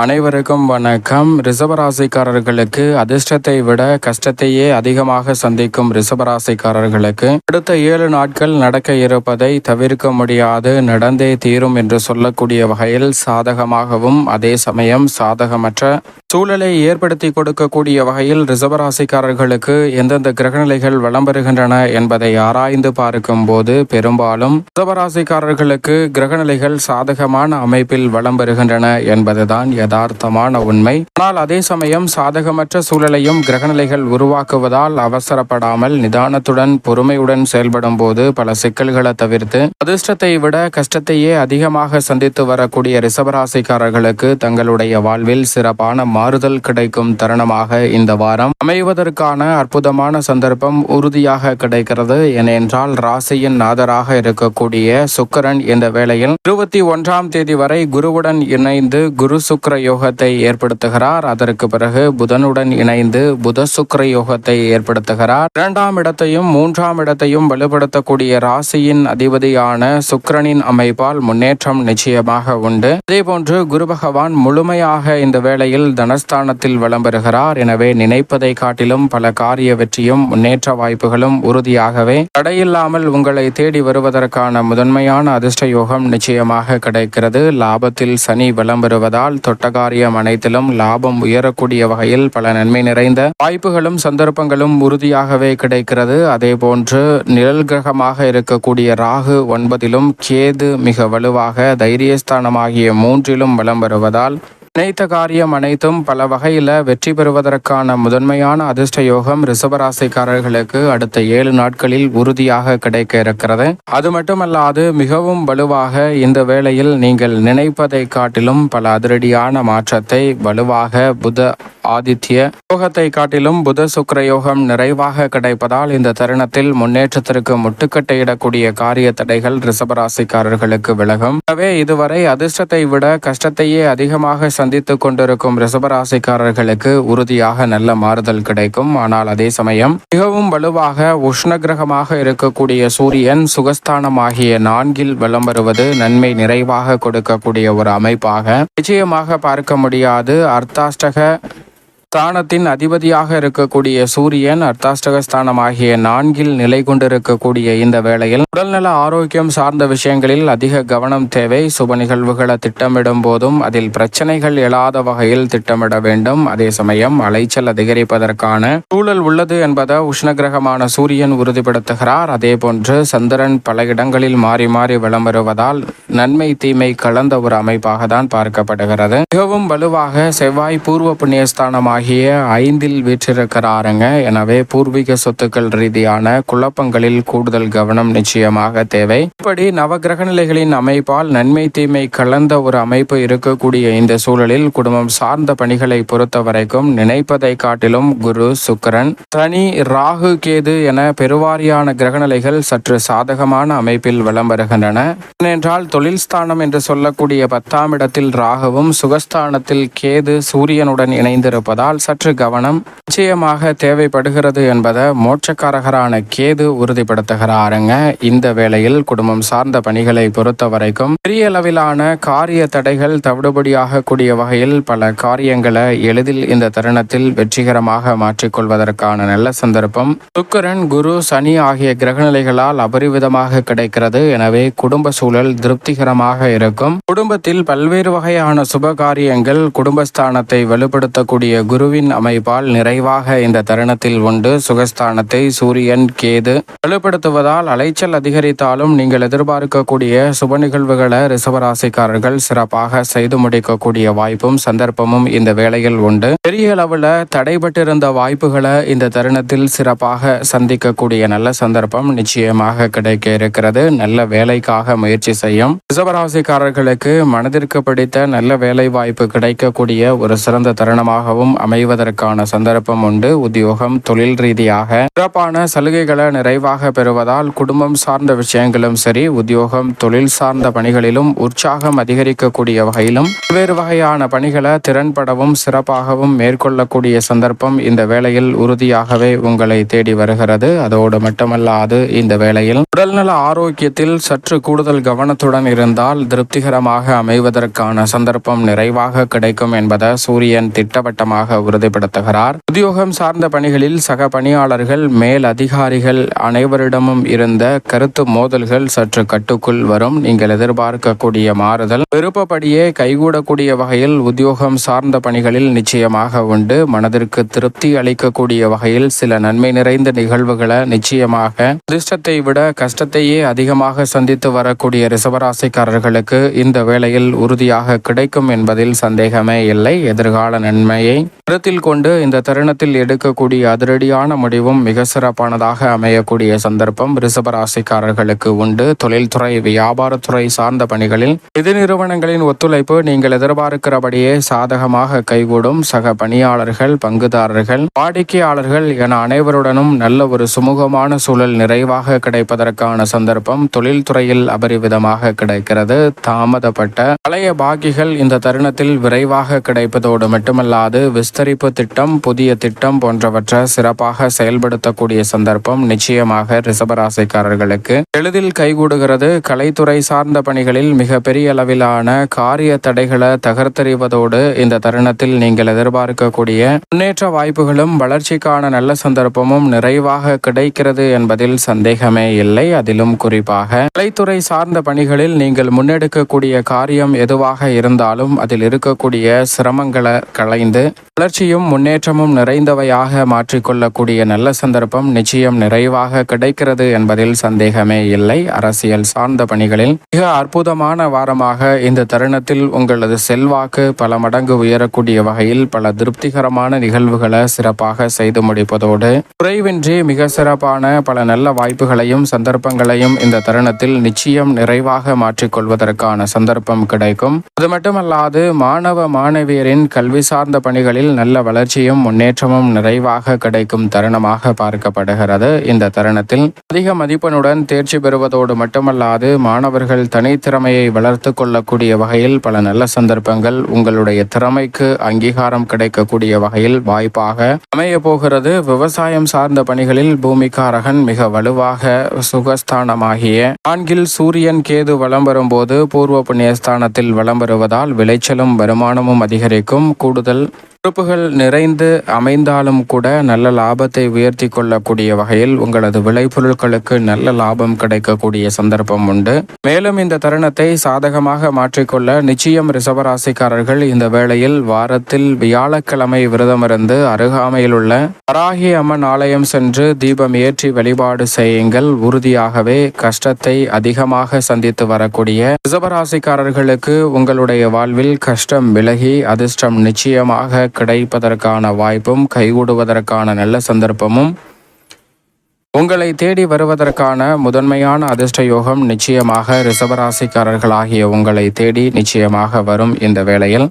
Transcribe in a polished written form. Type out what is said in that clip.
அனைவருக்கும் வணக்கம். ரிஷபராசிக்காரர்களுக்கு அதிர்ஷ்டத்தை விட கஷ்டத்தையே அதிகமாக சந்திக்கும் ரிஷபராசிக்காரர்களுக்கு அடுத்த 7 நாட்கள் நடக்க இருப்பதை தவிர்க்க முடியாது, நடந்தே தீரும் என்று சொல்லக்கூடிய வகையில் சாதகமாகவும் அதே சமயம் சாதகமற்ற சூழலை ஏற்படுத்தி கொடுக்கக்கூடிய வகையில் ரிஷபராசிக்காரர்களுக்கு எந்தெந்த கிரகநிலைகள் வலம் பெறுகின்றன என்பதை ஆராய்ந்து பார்க்கும் போது பெரும்பாலும் ரிஷபராசிக்காரர்களுக்கு கிரகநிலைகள் சாதகமான அமைப்பில் வலம் பெறுகின்றன என்பதுதான் யதார்த்தமான உண்மை. ஆனால் அதே சமயம் சாதகமற்ற சூழலையும் கிரகநிலைகள் உருவாக்குவதால் அவசரப்படாமல் நிதானத்துடன் பொறுமையுடன் செயல்படும் போது பல சிக்கல்களை தவிர்த்து அதிர்ஷ்டத்தை விட கஷ்டத்தையே அதிகமாக சந்தித்து வரக்கூடிய ரிஷபராசிக்காரர்களுக்கு தங்களுடைய வாழ்வில் சிறப்பான மாறுதல் கிடைக்கும் தருணமாக இந்த வாரம் அமைவதற்கான அற்புதமான சந்தர்ப்பம் உறுதியாக கிடைக்கிறது. ஏனென்றால் ராசியின் நாதராக இருக்கக்கூடிய சுக்கிரன் இந்த வேளையில் 21ஆம் தேதி வரை குருவுடன் இணைந்து குரு சுக்கிர யோகத்தை ஏற்படுத்துகிறார். அதற்கு பிறகு புதனுடன் இணைந்து புத சுக்கிர யோகத்தை ஏற்படுத்துகிறார். 2ஆம் இடத்தையும் 3ஆம் இடத்தையும் வலுப்படுத்தக்கூடிய ராசியின் அதிபதியான சுக்கிரனின் அமைப்பால் முன்னேற்றம் நிச்சயமாக உண்டு. அதேபோன்று குரு பகவான் முழுமையாக இந்த வேளையில் தனஸ்தானத்தில் வலம் பெறுகிறார். எனவே நினைப்பதை காட்டிலும் பல காரிய வெற்றியும் முன்னேற்ற வாய்ப்புகளும் உறுதியாகவே தடையில்லாமல் உங்களை தேடி வருவதற்கான முதன்மையான அதிர்ஷ்ட யோகம் நிச்சயமாக கிடைக்கிறது. லாபத்தில் சனி வலம் பெறுவதால் தொட்டகாரியம் அனைத்திலும் லாபம் உயரக்கூடிய வகையில் பல நன்மை நிறைந்த வாய்ப்புகளும் சந்தர்ப்பங்களும் உறுதியாகவே கிடைக்கிறது. அதே போன்று நிழல் கிரகமாக இருக்கக்கூடிய ராகு 9லும் கேது மிக வலுவாக தைரியஸ்தானமாகிய 3லும் வலம் வருவதால் நினைத்த காரியம் அனைத்தும் பல வகையில் வெற்றி பெறுவதற்கான முதன்மையான அதிர்ஷ்ட யோகம் ரிஷபராசிக்காரர்களுக்கு அடுத்த 7 நாட்களில் உறுதியாக கிடைக்க இருக்கிறது. அது மட்டுமல்லாது மிகவும் வலுவாக இந்த வேளையில் நீங்கள் நினைப்பதை காட்டிலும் பல அதிரடியான மாற்றத்தை வலுவாக புத ஆதித்ய யோகத்தை காட்டிலும் புத சுக்கிர யோகம் நிறைவாக கிடைப்பதால் இந்த தருணத்தில் முன்னேற்றத்திற்கு முட்டுக்கட்டையிடக்கூடிய காரிய தடைகள் ரிஷபராசிக்காரர்களுக்கு விலகும். எனவே இதுவரை அதிர்ஷ்டத்தை விட கஷ்டத்தையே அதிகமாக சந்தித்துக் கொண்டிருக்கும் ரிஷபராசிக்காரர்களுக்கு உறுதியாக நல்ல மாறுதல் கிடைக்கும். ஆனால் அதே சமயம் மிகவும் வலுவாக உஷ்ண கிரகமாக இருக்கக்கூடிய சூரியன் சுகஸ்தானமாகிய 4ல் வலம் வருவது நன்மை நிறைவாக கொடுக்கக்கூடிய ஒரு அமைப்பாக நிச்சயமாக பார்க்க முடியாது. அர்த்தாஷ்டக ஸ்தானத்தின் அதிபதியாக இருக்கக்கூடிய சூரியன் அர்த்தாஷ்டக ஸ்தானம் ஆகிய 4ல் நிலை கொண்டிருக்கக்கூடிய இந்த வேளையில் உடல்நல ஆரோக்கியம் சார்ந்த விஷயங்களில் அதிக கவனம் தேவை. சுப நிகழ்வுகளை திட்டமிடும் போதும் அதில் பிரச்சனைகள் எழாத வகையில் திட்டமிட வேண்டும். அதே சமயம் அலைச்சல் அதிகரிப்பதற்கான சூழல் உள்ளது என்பதை உஷ்ணகிரகமான சூரியன் உறுதிப்படுத்துகிறார். அதே போன்று சந்திரன் பல இடங்களில் மாறி மாறி வலம் வருவதால் நன்மை தீமை கலந்த ஒரு அமைப்பாக தான் பார்க்கப்படுகிறது. மிகவும் வலுவாக செவ்வாய் பூர்வ புண்ணியஸ்தானமாக 5ல் வீற்றிருக்கிறாருங்க. எனவே பூர்வீக சொத்துக்கள் ரீதியான குழப்பங்களில் கூடுதல் கவனம் நிச்சயமாக தேவை. இப்படி நவகிரக நிலைகளின் அமைப்பால் நன்மை தீமை கலந்த ஒரு அமைப்பு இருக்கக்கூடிய இந்த சூழலில் குடும்பம் சார்ந்த பணிகளை பொறுத்த வரைக்கும் நினைப்பதை காட்டிலும் குரு சுக்கிரன் சனி ராகு கேது என பெருவாரியான கிரகநிலைகள் சற்று சாதகமான அமைப்பில் வலம் வருகின்றன. ஏனென்றால் தொழில் ஸ்தானம் என்று சொல்லக்கூடிய 10ஆம் இடத்தில் ராகுவும் சுகஸ்தானத்தில் கேது சூரியனுடன் இணைந்திருப்பதால் சற்று கவனம் நிச்சயமாக தேவைப்படுகிறது என்பதை மோட்சக்காரகரான கேது உறுதிப்படுத்துகிறாருங்க. இந்த வேளையில் குடும்பம் சார்ந்த பணிகளை பொறுத்த வரைக்கும் பெரிய அளவிலான காரிய தடைகள் தவிடுபடியாக கூடிய வகையில் பல காரியங்களை எளிதில் இந்த தருணத்தில் வெற்றிகரமாக மாற்றிக்கொள்வதற்கான நல்ல சந்தர்ப்பம் சுக்கிரன் குரு சனி ஆகிய கிரகநிலைகளால் அபரிவிதமாக கிடைக்கிறது. எனவே குடும்ப சூழல் திருப்திகரமாக இருக்கும். குடும்பத்தில் பல்வேறு வகையான சுப காரியங்கள் குடும்பஸ்தானத்தை வலுப்படுத்தக்கூடிய குருவின் அமைப்பால் நிறைவாக இந்த தருணத்தில் உண்டு. சுகஸ்தானத்தை சூரியன் கேது வலுப்படுத்துவதால் அலைச்சல் அதிகரித்தாலும் நீங்கள் எதிர்பார்க்கக்கூடிய சுப நிகழ்வுகளை ரிஷபராசிக்காரர்கள் சிறப்பாக செய்து முடிக்கக்கூடிய வாய்ப்பும் சந்தர்ப்பமும் இந்த வேளையில் உண்டு. பெரிய அளவில் தடைபட்டிருந்த வாய்ப்புகளை இந்த தருணத்தில் சிறப்பாக சந்திக்கக்கூடிய நல்ல சந்தர்ப்பம் நிச்சயமாக கிடைக்க இருக்கிறது. நல்ல வேலைக்காக முயற்சி செய்யும் ரிஷபராசிக்காரர்களுக்கு மனதிற்கு பிடித்த நல்ல வேலை வாய்ப்பு கிடைக்கக்கூடிய ஒரு சிறந்த தருணமாகவும் அமைவதற்கான சந்தர்ப்பம் உண்டு. உத்தியோகம், தொழில் ரீதியாக சிறப்பான சலுகைகளை நிறைவாக பெறுவதால் குடும்பம் சார்ந்த விஷயங்களும் சரி, உத்தியோகம், தொழில் சார்ந்த பணிகளிலும் உற்சாகம் அதிகரிக்கக்கூடிய வகையிலும் பல்வேறு வகையான பணிகளை திறன்படவும் சிறப்பாகவும் மேற்கொள்ளக்கூடிய சந்தர்ப்பம் இந்த வேளையில் உறுதியாகவே உங்களை தேடி வருகிறது. அதோடு மட்டுமல்லாது இந்த வேளையில் உடல்நல ஆரோக்கியத்தில் சற்று கூடுதல் கவனத்துடன் இருந்தால் திருப்திகரமாக அமைவதற்கான சந்தர்ப்பம் நிறைவாக கிடைக்கும் என்பதை சூரியன் திட்டவட்டமாக உறுதிப்படுத்துகிறார். உத்தியோகம் சார்ந்த பணிகளில் சக பணியாளர்கள், மேல் அதிகாரிகள் அனைவரிடமும் இருந்த கருத்து மோதல்கள் சற்று கட்டுக்குள் வரும். நீங்கள் எதிர்பார்க்கக்கூடிய மாறுதல் விருப்பப்படியே கைகூடக்கூடிய வகையில் உத்தியோகம் சார்ந்த பணிகளில் நிச்சயமாக உண்டு. மனதிற்கு திருப்தி அளிக்கக்கூடிய வகையில் சில நன்மை நிறைந்த நிகழ்வுகளை நிச்சயமாக அதிர்ஷ்டத்தை விட கஷ்டத்தையே அதிகமாக சந்தித்து வரக்கூடிய ரிஷபராசிக்காரர்களுக்கு இந்த வேளையில் உறுதியாக கிடைக்கும் என்பதில் சந்தேகமே இல்லை. எதிர்கால நன்மையை கருத்தில் கொண்டு இந்த தருணத்தில் எடுக்கக்கூடிய அதிரடியான முடிவும் மிக சிறப்பானதாக அமையக்கூடிய சந்தர்ப்பம் ரிஷபராசிக்காரர்களுக்கு உண்டு. தொழில்துறை, வியாபாரத்துறை சார்ந்த பணிகளில் நிதி நிறுவனங்களின் ஒத்துழைப்பு நீங்கள் எதிர்பார்க்கிறபடியே சாதகமாக கைகூடும். சக பணியாளர்கள், பங்குதாரர்கள், வாடிக்கையாளர்கள் என அனைவருடனும் நல்ல ஒரு சுமூகமான சூழல் நிறைவாக கிடைப்பதற்கான சந்தர்ப்பம் தொழில்துறையில் அபரிவிதமாக கிடைக்கிறது. தாமதப்பட்ட பழைய பாக்கிகள் இந்த தருணத்தில் விரைவாக கிடைப்பதோடு மட்டுமல்லாது விஸ்தரிப்பு திட்டம், புதிய திட்டம் போன்றவற்றை சிறப்பாக செயல்படுத்தக்கூடிய சந்தர்ப்பம் நிச்சயமாக ரிஷபராசிக்காரர்களுக்கு எளிதில் கைகூடுகிறது. கலைத்துறை சார்ந்த பணிகளில் மிக பெரிய அளவிலான காரிய தடைகளை தகர்த்தெறிவதோடு இந்த தருணத்தில் நீங்கள் எதிர்பார்க்கக்கூடிய முன்னேற்ற வாய்ப்புகளும் வளர்ச்சிக்கான நல்ல சந்தர்ப்பமும் நிறைவாக கிடைக்கிறது என்பதில் சந்தேகமே இல்லை. அதிலும் குறிப்பாக கலைத்துறை சார்ந்த பணிகளில் நீங்கள் முன்னெடுக்கக்கூடிய காரியம் எதுவாக இருந்தாலும் அதில் இருக்கக்கூடிய சிரமங்களை களைந்து வளர்ச்சியும் முன்னேற்றமும் நிறைந்தவையாக மாற்றிக்கொள்ளக்கூடிய நல்ல சந்தர்ப்பம் நிச்சயம் நிறைவாக கிடைக்கிறது என்பதில் சந்தேகமே இல்லை. அரசியல் சார்ந்த பணிகளில் மிக அற்புதமான வாரமாக இந்த தருணத்தில் உங்களது செல்வாக்கு பல மடங்கு உயரக்கூடிய வகையில் பல திருப்திகரமான நிகழ்வுகளை சிறப்பாக செய்து முடிப்பதோடு குறைவின்றி மிக சிறப்பான பல நல்ல வாய்ப்புகளையும் சந்தர்ப்பங்களையும் இந்த தருணத்தில் நிச்சயம் நிறைவாக மாற்றிக்கொள்வதற்கான சந்தர்ப்பம் கிடைக்கும். அது மட்டுமல்லாது மாணவ மாணவியரின் கல்வி சார்ந்த பணிகளில் நல்ல வளர்ச்சியும் முன்னேற்றமும் நிறைவாக கிடைக்கும் தருணமாக பார்க்கப்படுகிறது. இந்த தருணத்தில் அதிக மதிப்பெண்ணுடன் தேர்ச்சி பெறுவதோடு மட்டுமல்லாது மாணவர்கள் தனித்திறமையை வளர்த்து கொள்ளக்கூடிய வகையில் பல நல்ல சந்தர்ப்பங்கள் உங்களுடைய திறமைக்கு அங்கீகாரம் கிடைக்கக்கூடிய வகையில் வாய்ப்பாக அமைய போகிறது. விவசாயம் சார்ந்த பணிகளில் பூமிகாரகன் மிக வலுவாக சுகஸ்தானமாகிய 4 சூரியன் கேது வலம் வரும்போது பூர்வ புண்ணியஸ்தானத்தில் வலம் வருவதால் விளைச்சலும் வருமானமும் அதிகரிக்கும். கூடுதல் பொறுப்புகள் நிறைந்து அமைந்தாலும் கூட நல்ல லாபத்தை உயர்த்தி கொள்ளக்கூடிய வகையில் உங்களது விளைபொருட்களுக்கு நல்ல லாபம் கிடைக்கக்கூடிய சந்தர்ப்பம் உண்டு. மேலும் இந்த தருணத்தை சாதகமாக மாற்றிக்கொள்ள நிச்சயம் ரிஷபராசிக்காரர்கள் இந்த வேளையில் வாரத்தில் வியாழக்கிழமை விரதமிருந்து அருகாமையில் உள்ள வராகி அம்மன் ஆலயம் சென்று தீபம் ஏற்றி வழிபாடு செய்யுங்கள். உறுதியாகவே கஷ்டத்தை அதிகமாக சந்தித்து வரக்கூடிய ரிஷபராசிக்காரர்களுக்கு உங்களுடைய வாழ்வில் கஷ்டம் விலகி அதிர்ஷ்டம் நிச்சயமாக கிடைப்பதற்கான வாய்ப்பும் கைகூடுவதற்கான நல்ல சந்தர்ப்பமும் உங்களை தேடி வருவதற்கான முதன்மையான அதிர்ஷ்ட யோகம் நிச்சயமாக ரிஷபராசிக்காரர்களாகிய உங்களை தேடி நிச்சயமாக வரும். இந்த வேளையில்